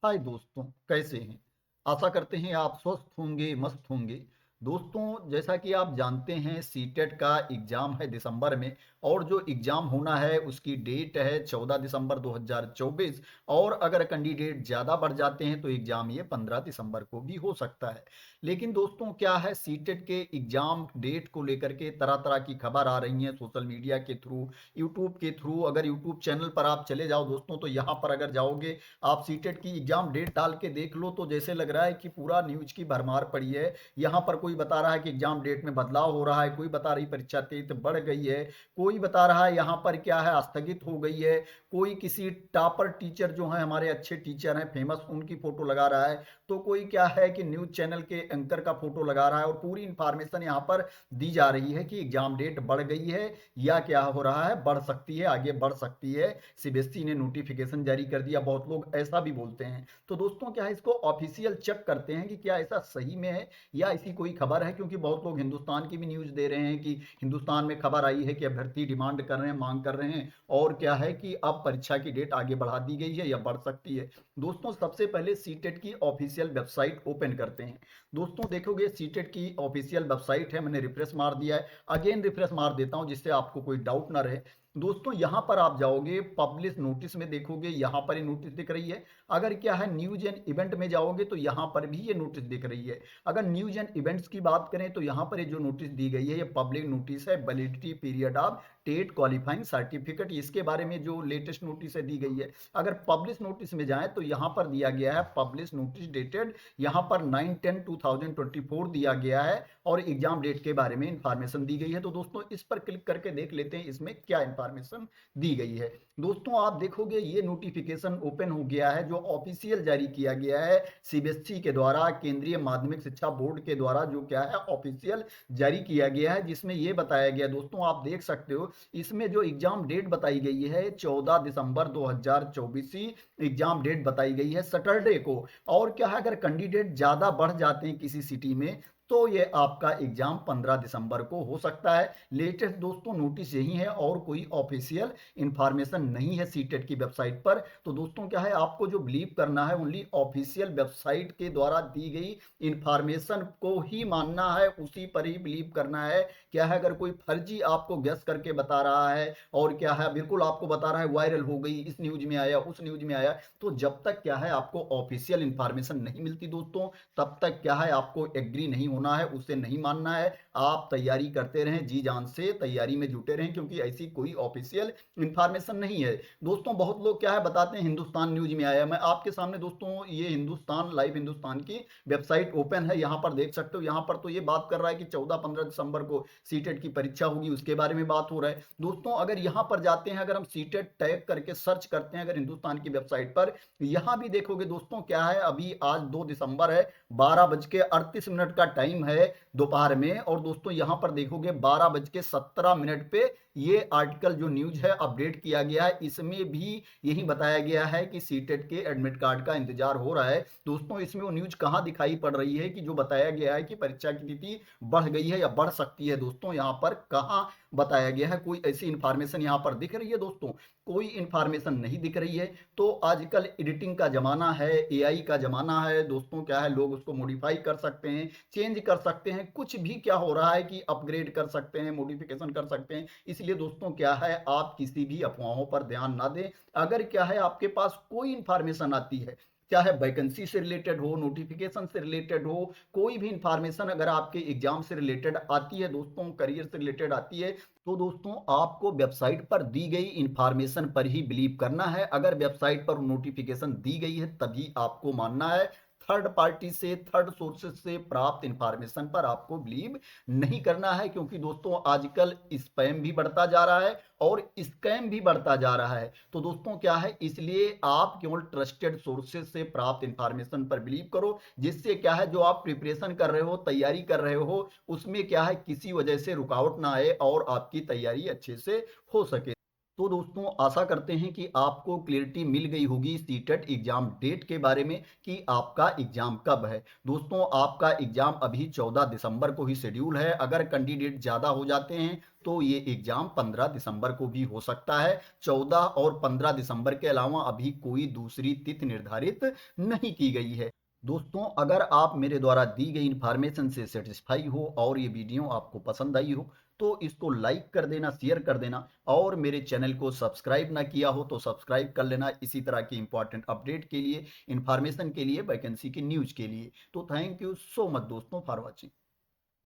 हाय दोस्तों, कैसे हैं? आशा करते हैं आप स्वस्थ होंगे, मस्त होंगे। दोस्तों, जैसा कि आप जानते हैं सीटेट का एग्ज़ाम है दिसंबर में और जो एग्ज़ाम होना है उसकी डेट है 14 दिसंबर 2024 और अगर कैंडिडेट ज़्यादा बढ़ जाते हैं तो एग्ज़ाम ये 15 दिसंबर को भी हो सकता है। लेकिन दोस्तों क्या है सीटेट के एग्ज़ाम डेट को लेकर के तरह-तरह की खबर आ रही हैं सोशल मीडिया के थ्रू, यूट्यूब के थ्रू। अगर यूट्यूब चैनल पर आप चले जाओ दोस्तों तो यहाँ पर अगर जाओगे आप सीटेट की एग्जाम डेट डाल के देख लो तो जैसे लग रहा है कि पूरा न्यूज की भरमार पड़ी है। यहाँ पर कोई बता रहा है कि एग्जाम डेट में बदलाव हो रहा है, कोई बता रही परीक्षा तिथि बढ़ गई है, कोई बता रहा है यहाँ पर क्या है स्थगित हो गई है, कोई किसी टॉपर टीचर जो है हमारे अच्छे टीचर हैं फेमस उनकी फोटो लगा रहा है, तो कोई क्या है कि न्यूज चैनल के एंकर का फोटो लगा रहा है और पूरी इंफॉर्मेशन यहाँ पर दी जा रही है कि एग्जाम डेट बढ़ गई है या क्या हो रहा है, बढ़ सकती है, आगे बढ़ सकती है। सीबीएसई ने नोटिफिकेशन जारी कर दिया, बहुत लोग ऐसा भी बोलते हैं। तो दोस्तों क्या है इसको ऑफिशियल चेक करते हैं कि क्या ऐसा सही में है या ऐसी कोई खबर है, क्योंकि बहुत लोग हिंदुस्तान की भी न्यूज दे रहे हैं कि हिंदुस्तान में खबर आई है कि अभ्यर्थी डिमांड कर रहे हैं, मांग कर रहे हैं और क्या है कि अब परीक्षा की डेट आगे बढ़ा दी गई है या बढ़ सकती है। दोस्तों सबसे पहले सीटेट की ऑफिशियल वेबसाइट ओपन करते हैं। दोस्तों देखोगे सीटेट की ऑफिशियल वेबसाइट है, मैंने रिफ्रेश मार दिया है, अगेन रिफ्रेश मार देता हूं जिससे आपको कोई डाउट ना रहे। दोस्तों यहां पर आप जाओगे पब्लिश नोटिस में, देखोगे यहां पर ये नोटिस दिख रही है। अगर क्या है न्यूज एंड इवेंट में जाओगे तो यहां पर भी ये नोटिस दिख रही है। अगर न्यूज एंड इवेंट्स की बात करें तो यहां पर ये जो नोटिस दी गई है ये पब्लिक नोटिस है, validity period of TET qualifying certificate, इसके बारे में जो लेटेस्ट नोटिस है दी गई है। अगर पब्लिश नोटिस में जाए तो यहां पर दिया गया है पब्लिश नोटिस डेटेड, यहां पर 9/10/2024 दिया गया है और एग्जाम डेट के बारे में इंफॉर्मेशन दी गई है। तो दोस्तों इस पर क्लिक करके देख लेते हैं इसमें क्या इंफॉर्मेशन दी गई है। दोस्तों आप देखोगे ये नोटिफिकेशन ओपन हो गया है जो ऑफिशियल जारी किया गया है सीबीएसई के द्वारा, केंद्रीय माध्यमिक शिक्षा बोर्ड के द्वारा, जो क्या है ऑफिशियल जारी किया गया है, जिसमें ये बताया गया दोस्तों आप देख सकते हो इसमें जो एग्जाम डेट बताई गई है 14 दिसंबर 2024 एग्जाम डेट बताई गई है सैटरडे को। और क्या है अगर कैंडिडेट ज्यादा बढ़ जाते हैं किसी सिटी में तो ये आपका एग्जाम 15 दिसंबर को हो सकता है। लेटेस्ट दोस्तों नोटिस यही है और कोई ऑफिशियल इंफॉर्मेशन नहीं है सीटेट की वेबसाइट पर। तो दोस्तों क्या है आपको जो बिलीव करना है ओनली ऑफिशियल वेबसाइट के द्वारा दी गई इंफॉर्मेशन को ही मानना है, उसी पर ही बिलीव करना है। क्या है अगर कोई फर्जी आपको गेस करके बता रहा है और क्या है बिल्कुल आपको बता रहा है वायरल हो गई, इस न्यूज में आया, उस न्यूज में आया, तो जब तक क्या है आपको ऑफिशियल इंफॉर्मेशन नहीं मिलती दोस्तों तब तक क्या है आपको एग्री नहीं होना है, उसे नहीं मानना है। आप तैयारी करते रहें, जी जान से तैयारी में जुटे रहें, क्योंकि ऐसी कोई ऑफिशियल इंफॉर्मेशन नहीं है। दोस्तों बहुत लोग क्या है बताते हैं हिंदुस्तान न्यूज में आया, मैं आपके सामने दोस्तों ये हिंदुस्तान लाइव हिंदुस्तान की वेबसाइट ओपन है, यहाँ पर देख सकते हो। यहाँ पर तो ये बात कर रहा है कि 14-15 दिसंबर को सीटेट की परीक्षा होगी, उसके बारे में बात हो रहा है। दोस्तों अगर यहाँ पर जाते हैं, अगर हम सीटेट टैग करके सर्च करते हैं अगर हिंदुस्तान की वेबसाइट पर, यहाँ भी देखोगे दोस्तों क्या है अभी आज 2 दिसंबर है, 12:38 का टाइम है दोपहर में, और दोस्तों यहां पर देखोगे 12:17 पे ये आर्टिकल जो न्यूज है अपडेट किया गया है, इसमें भी यही बताया गया है कि सीटेट के एडमिट कार्ड का इंतजार हो रहा है। दोस्तों इसमें वो न्यूज कहां दिखाई पड़ रही है कि जो बताया गया है कि परीक्षा की तिथि बढ़ गई है या बढ़ सकती है, दोस्तों यहां पर कहां बताया गया है? कोई ऐसी इंफॉर्मेशन यहां पर दिख रही है दोस्तों? कोई इंफॉर्मेशन नहीं दिख रही है। तो आजकल एडिटिंग का जमाना है, एआई का जमाना है दोस्तों, क्या है लोग उसको मॉडिफाई कर सकते हैं, चेंज कर सकते हैं, कुछ भी क्या हो रहा है कि अपग्रेड कर सकते हैं, मॉडिफिकेशन कर सकते हैं। इसलिए दोस्तों क्या है आप किसी भी अफवाहों पर ध्यान ना दें। अगर क्या है आपके पास कोई इंफॉर्मेशन आती है, चाहे वैकेंसी से रिलेटेड हो, नोटिफिकेशन से रिलेटेड हो, कोई भी इंफॉर्मेशन अगर आपके एग्जाम से रिलेटेड आती है दोस्तों, करियर से रिलेटेड आती है, तो दोस्तों आपको वेबसाइट पर दी गई इंफॉर्मेशन पर ही बिलीव करना है। अगर वेबसाइट पर नोटिफिकेशन दी गई है तभी आपको मानना है। थर्ड पार्टी से, थर्ड सोर्सेज से प्राप्त इंफॉर्मेशन पर आपको बिलीव नहीं करना है, क्योंकि दोस्तों आजकल स्पैम भी बढ़ता जा रहा है और स्कैम भी बढ़ता जा रहा है। तो दोस्तों क्या है इसलिए आप केवल ट्रस्टेड सोर्सेज से प्राप्त इंफॉर्मेशन पर बिलीव करो, जिससे क्या है जो आप प्रिपरेशन कर रहे हो, तैयारी कर रहे हो, उसमें क्या है किसी वजह से रुकावट ना आए और आपकी तैयारी अच्छे से हो सके। तो दोस्तों आशा करते हैं कि आपको क्लैरिटी मिल गई होगी सीटेट एग्जाम डेट के बारे में कि आपका एग्जाम कब है। दोस्तों आपका एग्जाम अभी 14 दिसंबर को ही शेड्यूल है। अगर कैंडिडेट ज़्यादा हो जाते हैं तो ये एग्जाम 15 दिसंबर को भी हो सकता है। 14 और 15 दिसंबर के अलावा अभी कोई दूसरी तिथि निर्धारित नहीं की गई है। दोस्तों अगर आप मेरे द्वारा दी गई इन्फॉर्मेशन से सेटिस्फाई हो और ये वीडियो आपको पसंद आई हो तो इसको लाइक कर देना, शेयर कर देना और मेरे चैनल को सब्सक्राइब ना किया हो तो सब्सक्राइब कर लेना इसी तरह की इंपॉर्टेंट अपडेट के लिए, इन्फॉर्मेशन के लिए, वैकेंसी की न्यूज़ के लिए। तो थैंक यू सो मच दोस्तों फॉर वॉचिंग।